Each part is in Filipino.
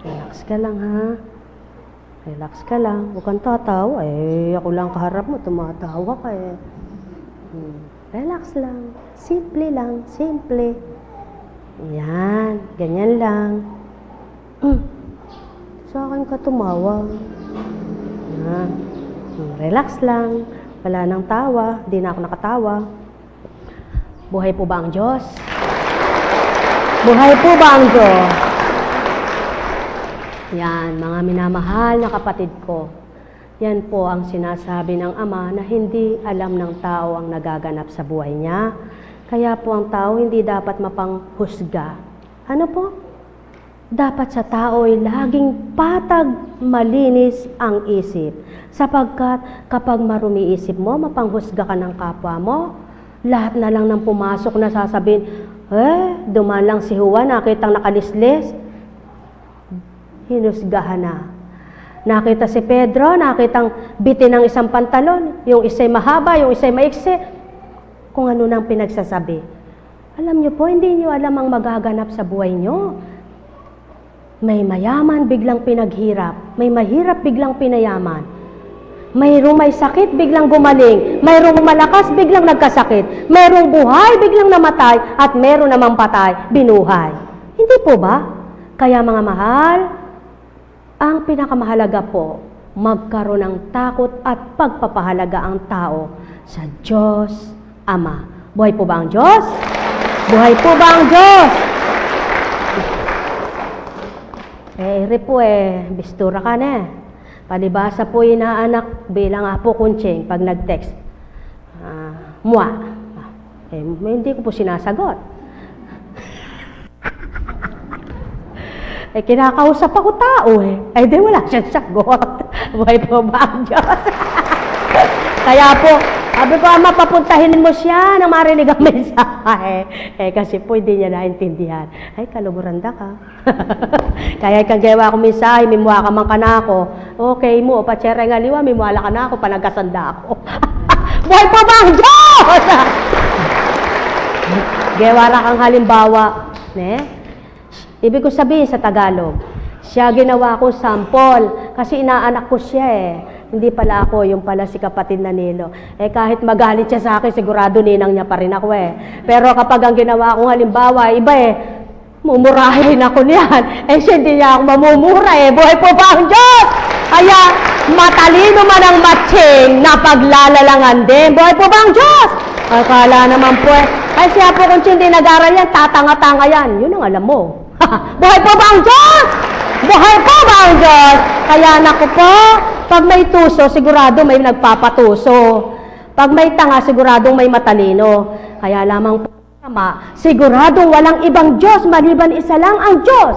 Relax ka lang, ha? Relax ka lang. Huwag kang tatawa. Ako lang kaharap mo, tumatawa ka eh. Relax lang. Simple lang. Simple. Yan. Ganyan lang. Sa akin ka tumawa. Yan. Relax lang. Wala nang tawa. Di na ako nakatawa. Buhay po ba ang Diyos? Buhay po ba ang Diyos? Yan, mga minamahal na kapatid ko. Yan po ang sinasabi ng Ama na hindi alam ng tao ang nagaganap sa buhay niya. Kaya po ang tao hindi dapat mapanghusga. Ano po? Dapat sa tao ay laging patag, malinis ang isip. Sapagkat kapag marumi isip mo, mapanghusga ka ng kapwa mo, lahat na lang ng pumasok na sasabihin, dumaan lang si Juan, nakitang nakalislis. Hinusgahan na. Nakita si Pedro, nakitang bitin ng isang pantalon, yung isa'y mahaba, yung isa'y maiksi, kung ano nang pinagsasabi. Alam niyo po, hindi niyo alam ang magaganap sa buhay niyo. May mayaman, biglang pinaghirap. May mahirap, biglang pinayaman. Mayroong may sakit, biglang gumaling. Mayroong malakas, biglang nagkasakit. Mayroong buhay, biglang namatay. At mayroong namang patay, binuhay. Hindi po ba? Kaya mga mahal, ang pinakamahalaga po, magkaroon ng takot at pagpapahalaga ang tao sa Diyos Ama. Buhay po ba ang Diyos? Buhay po ba ang Diyos? Bistura ka na. Palibasa po inaanak bilang apo kunching pag nag-text. Hindi ko po sinasagot. Kinakausap ako tao di wala siyang sagot. Buhay po ba ang Diyos? Kaya po, sabi ko, Ama, papuntahin mo siya nang marinig ang mensahe. Kasi po, hindi niya naintindihan. Kaluburanda ka. Kaya kang gawa akong mensahe, mimuha ka man ka na ako. Okay mo, patsere nga liwa, mimuhala ka na ako, panagkasanda ako. Buhay po ba ang Diyos? Gawa ra kang halimbawa. Ibig ko sabihin sa Tagalog, siya ginawa kong sample kasi inaanak ko siya Hindi pala ako, yung pala si kapatid na Nilo. Kahit magalit siya sa akin, sigurado ninang niya pa rin ako Pero kapag ang ginawa kong halimbawa, iba mumurahin ako niyan. Siya hindi niya ako mamumura Buhay po ba ang Diyos? Kaya matalino man ang matching na paglalalangan din. Buhay po ba ang Diyos? Akala naman po kasi po kung hindi nag-aral yan, tatanga-tanga yan. Yun ang alam mo. Buhay po ba ang Diyos? Buhay po ba ang Diyos? Kaya naku po, pag may tuso, sigurado may nagpapatuso. Pag may tanga, siguradong may matalino. Kaya lamang po, siguradong walang ibang Diyos, maliban isa lang ang Diyos.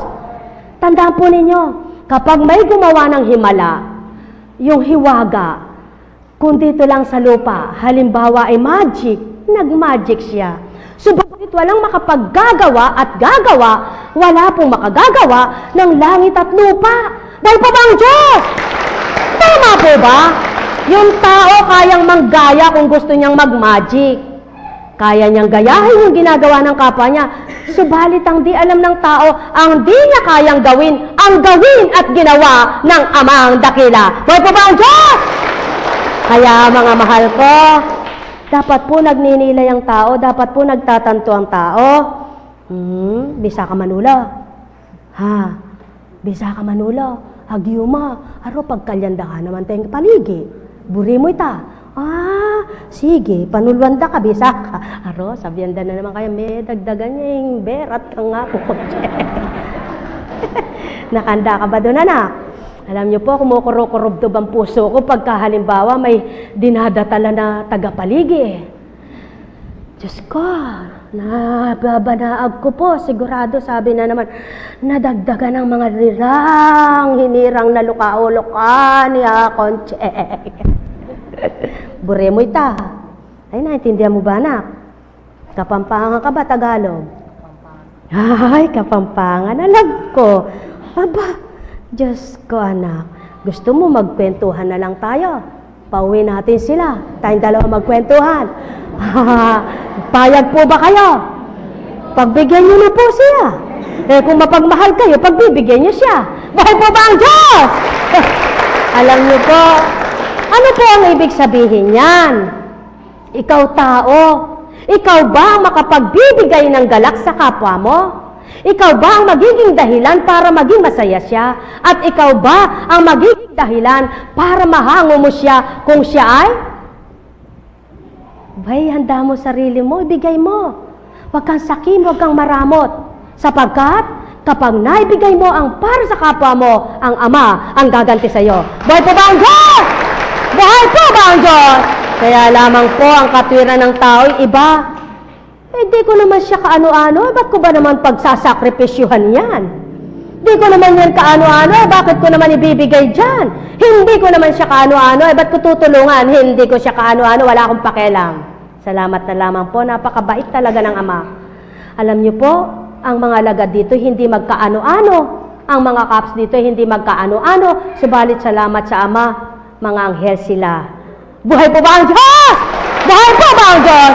Tandaan po ninyo, kapag may gumawa ng himala, yung hiwaga, kung dito lang sa lupa, halimbawa ay magic, nag-magic siya. Subalit walang makapaggagawa at gagawa, wala pong makagagawa ng langit at lupa. Dahil pa ba ang Diyos? Tama po ba? Yung tao kayang manggaya kung gusto niyang mag-magic. Kaya niyang gayahin yung ginagawa ng kapwa niya. Subalit ang di alam ng tao, ang di niya kayang gawin, ang gawin at ginawa ng Amang Dakila. Buhay po ba ang Diyos? Kaya mga mahal ko, dapat po nagninilay ang tao, dapat po nagtatanto ang tao. Bisa ka Manula. Bisa ka Manula. Hagyuma. Aro, pagkalyanda ka naman tayong paligi. Buri mo ita. Sige, panulwanda ka, bisa ka. Aro, sabyanda na naman kaya, may dagdagan niya yung berat ka nga po. Nakanda ka ba doon, anak? Alam niyo po, kumukurukurubdob ang puso ko pagka halimbawa may dinadatala na tagapaligi. Diyos ko, nababanaag ko po, sigurado sabi na naman, nadagdagan ng mga hinirang na luka-o-luka ni Akonche. Bure mo ita. Naintindihan mo ba, anak? Kapampangan ka ba, Tagalog? Kapampangan. Alam ko. Diyos ko, anak. Gusto mo magkwentuhan na lang tayo? Pauwi natin sila. Tayong dalawa magkwentuhan. Payag po ba kayo? Pagbigyan niyo na po siya. Kung mapagmahal kayo, pagbibigyan niyo siya. Buhay po ba ang Diyos? Alam niyo po, ano po ang ibig sabihin yan? Ikaw tao, ikaw ba ang makapagbibigay ng galak sa kapwa mo? Ikaw ba ang magiging dahilan para maging masaya siya? At ikaw ba ang magiging dahilan para mahango mo siya kung siya ay? Bay, handa mo sarili mo, ibigay mo. Huwag kang sakim, huwag kang maramot. Sapagkat, kapag naibigay mo ang para sa kapwa mo, ang Ama ang gaganti sa iyo. Buhay po ba ang Diyos? Buhay po ba ang Diyos? Kaya lamang po ang katwiran ng tao'y iba. Di ko naman siya kaano-ano, ba't ko ba naman pagsasakripisyuhan yan? Di ko naman yan kaano-ano, bakit ko naman ibibigay dyan? Hindi ko naman siya kaano-ano, ba't ko tutulungan? Hindi ko siya kaano-ano, wala akong pakialam. Salamat na lamang po, napakabait talaga ng Ama. Alam niyo po, ang mga lagad dito hindi magkaano-ano. Ang mga caps dito hindi magkaano-ano. Subalit salamat sa Ama, mga anghel sila. Buhay po ba ang Diyos? Buhay po ba ang Diyos?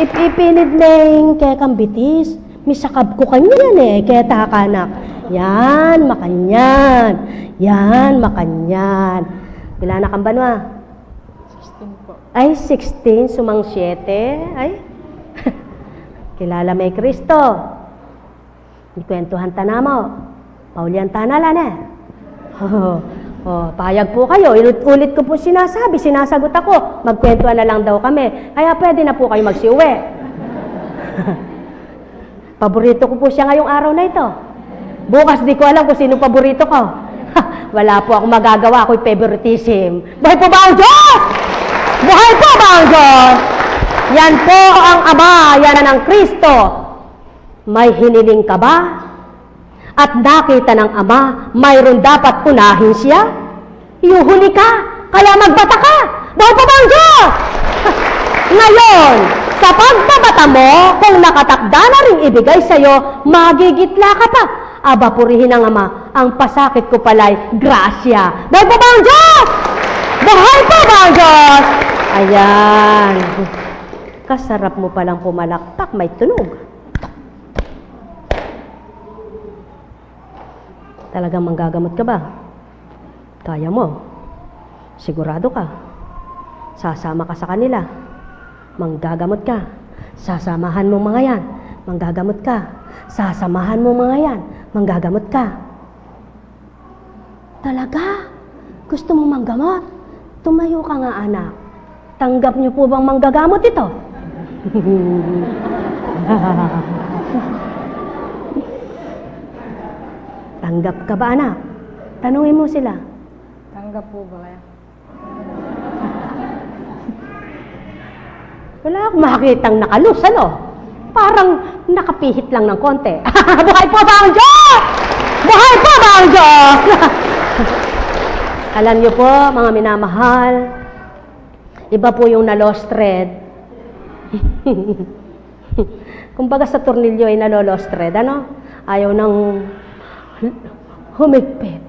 Ipinid neng kaya kang bitis. Misakab ko kanyan kaya takanak. Yan, makanyan. Yan, makanyan. Bila na kang banwa? 16 po. Ay, 16, sumang 7. Ay, kilala may Kristo. Ikwentuhan ta na mo. Paulian ta na lan payag po kayo. Ulit ko po sinasabi, sinasagot ako. Magkwentuhan na lang daw kami. Kaya pwede na po kayo magsiuwi. Paborito ko po siya ngayong araw na ito. Bukas di ko alam kung sino paborito ko. Wala po akong magagawa, ako'y favoritism. Buhay po ba ang Diyos? Buhay po ba ang Diyos? Yan po ang Ama, yan ang Kristo. May hiniling ka ba? At nakita ng Ama, mayroon dapat unahin siya? Iuhuli ka, kaya magbata ka. Buhay po ba ang Diyos? Ngayon, sa pagbabata mo, kung nakatakda na rin ibigay sa'yo, magigitla ka pa. Aba, purihin ng Ama, ang pasakit ko pala'y grasya. Buhay po ba ang Diyos? Buhay po ba ang Diyos? Ayan. Kasarap mo palang pumalakpak, may tunog. Talagang manggagamot ka ba? Kaya mo. Sigurado ka. Sasama ka sa kanila. Manggagamot ka. Sasamahan mo mga yan. Manggagamot ka. Sasamahan mo mga yan. Manggagamot ka. Talaga? Gusto mo manggamot? Tumayo ka nga, anak. Tanggap niyo po bang manggagamot ito? Tanggap ka ba, anak? Tanungin mo sila. Tanggap po ba kaya? Wala akong makakitang nakalus, ano? Parang nakapihit lang ng konti. Buhay po ba ang Diyos? Buhay po ba ang Diyos? Alam niyo po, mga minamahal, iba po yung na-lost thread. Kumbaga sa tornilyo ay nalo-lost thread, ano? Ayaw nang humigpit.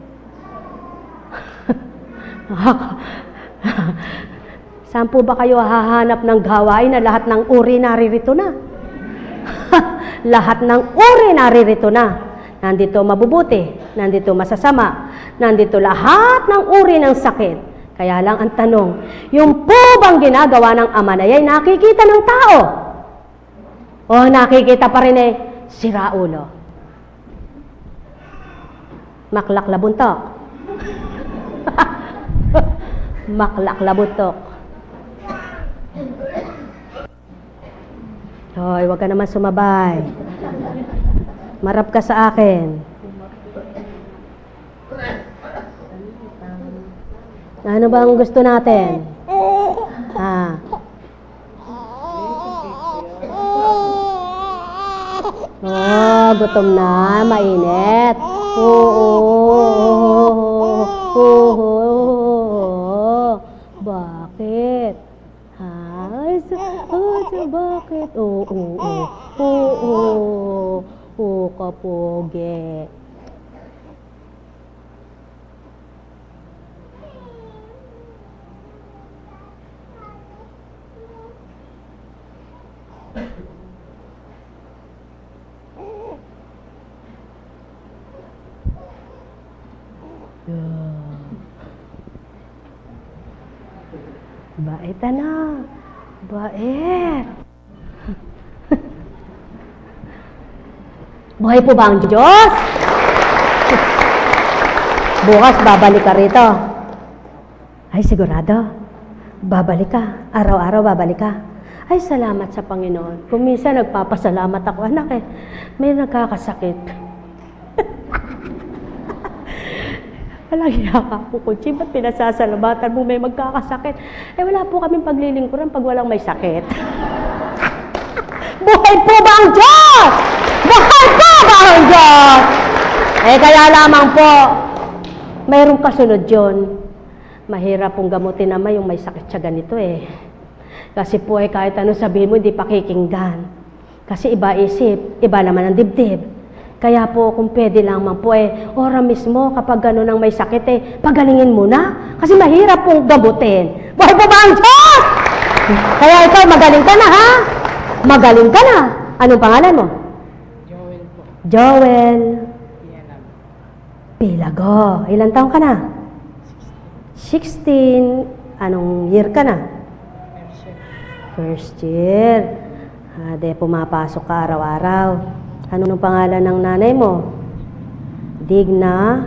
Saan po ba kayo hahanap ng gawain na lahat ng uri naririto na? Lahat ng uri naririto na. Nandito mabubuti, nandito masasama, nandito lahat ng uri ng sakit. Kaya lang ang tanong, yung po bang ginagawa ng Ama na yan, nakikita ng tao? O nakikita pa rin sira ulo? Maklak labuntok. Maklak labuntok. Hoy, wag ka naman sumabay. Marap ka sa akin. Ano ba ang gusto natin? Ha? Oh, gutom na, mainit. Bakit? Bakit? Kapoge. Bait na. Bait. Buhay po ba ang Diyos? Bukas babalik ka rito. Ay, sigurado. Babalik ka. Araw-araw babalik ka. Ay, salamat sa Panginoon. Kung minsan nagpapasalamat ako, anak may nagkakasakit. Walang yaka po, Kuchi. Ba't pinasasalamatan mo may magkakasakit? Wala po kaming paglilingkuran pag walang may sakit. Buhay po ba ang Diyos? Buhay po ba ang Diyos? Kaya lamang po, mayroong kasunod yun. Mahirap pong gamutin naman yung may sakit siya ganito Kasi po kahit ano sabihin mo, hindi pakikinggan. Kasi iba isip, iba naman ang dibdib. Kaya po, kung pwede lamang po ora mismo kapag gano'n ang may sakit pagalingin mo na. Kasi mahirap pong gamutin. Buhay po ba ang Diyos? Kaya ikaw, magaling ka na ha? Magaling ka na. Anong pangalan mo? Joel po. Joel Pilago. Pilago. Ilan taong ka na? 16. Anong year ka na? First year. Pumapasok ka araw-araw. Ano nung pangalan ng nanay mo? Digna.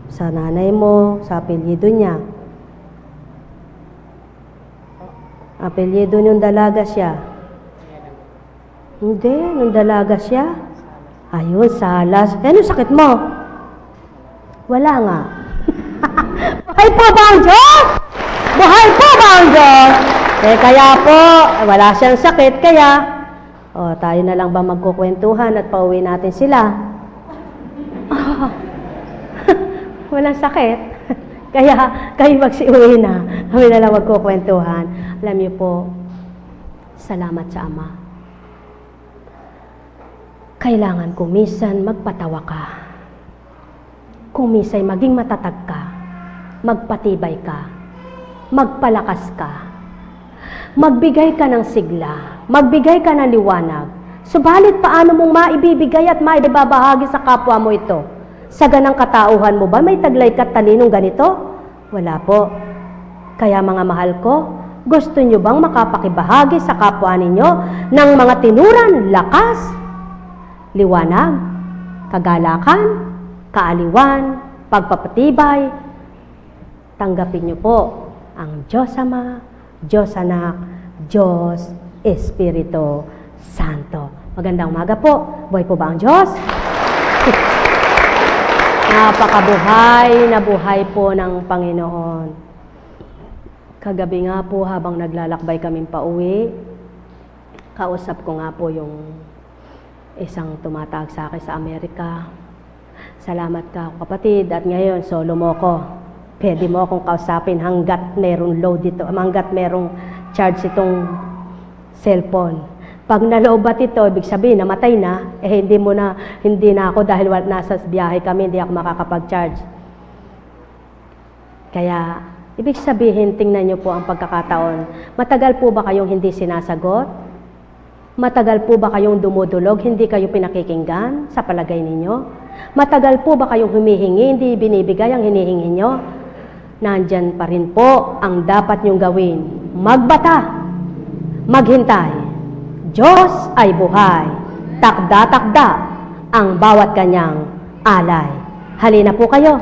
Sa nanay mo, sa apelyido niya. Apelyido niyong dalaga siya. Hindi, nung dalaga siya. Ayun, Salas. Anong sakit mo? Wala nga. Buhay po ba ang Diyos? Buhay po ba ang Diyos? Kaya po, wala siyang sakit, kaya tayo na lang ba magkukwentuhan at pauwi natin sila? Walang sakit. Kaya kayo magsiuwi na. Kami na lang magkukwentuhan. Alam niyo po, salamat sa Ama. Kailangan kumisan magpatawa ka. Kumisay maging matatag ka. Magpatibay ka. Magpalakas ka. Magbigay ka ng sigla. Magbigay ka ng liwanag. Subalit paano mong maibibigay at maibabahagi sa kapwa mo ito? Sa ganang katauhan mo ba may taglay ka talinong ganito? Wala po. Kaya mga mahal ko, gusto nyo bang makapakibahagi sa kapwa ninyo ng mga tinuran, lakas, liwanag, kagalakan, kaaliwan, pagpapatibay? Tanggapin nyo po ang Diyos Ama, Diyos Anak, Diyos Espiritu Santo. Magandang umaga po. Buhay po ba ang Diyos? Napakabuhay na buhay po ng Panginoon. Kagabi nga po habang naglalakbay kaming pauwi, kausap ko nga po yung isang tumatawag sa akin sa Amerika. Salamat ka kapatid at ngayon solo mo ko. Pwede mo akong kausapin hanggat merong load dito, hanggat merong charge itong cellphone. Pag naloobat ito, ibig sabihin, namatay na, hindi na ako dahil nasa biyahe kami, hindi ako makakapag-charge. Kaya, ibig sabihin, tingnan niyo po ang pagkakataon. Matagal po ba kayong hindi sinasagot? Matagal po ba kayong dumudulog, hindi kayo pinakikinggan sa palagay ninyo? Matagal po ba kayong humihingi, hindi binibigay ang hinihingi nyo? Nandyan pa rin po ang dapat nyong gawin. Magbata, maghintay. Diyos ay buhay. Takda-takda ang bawat kanyang alay. Halina po kayo.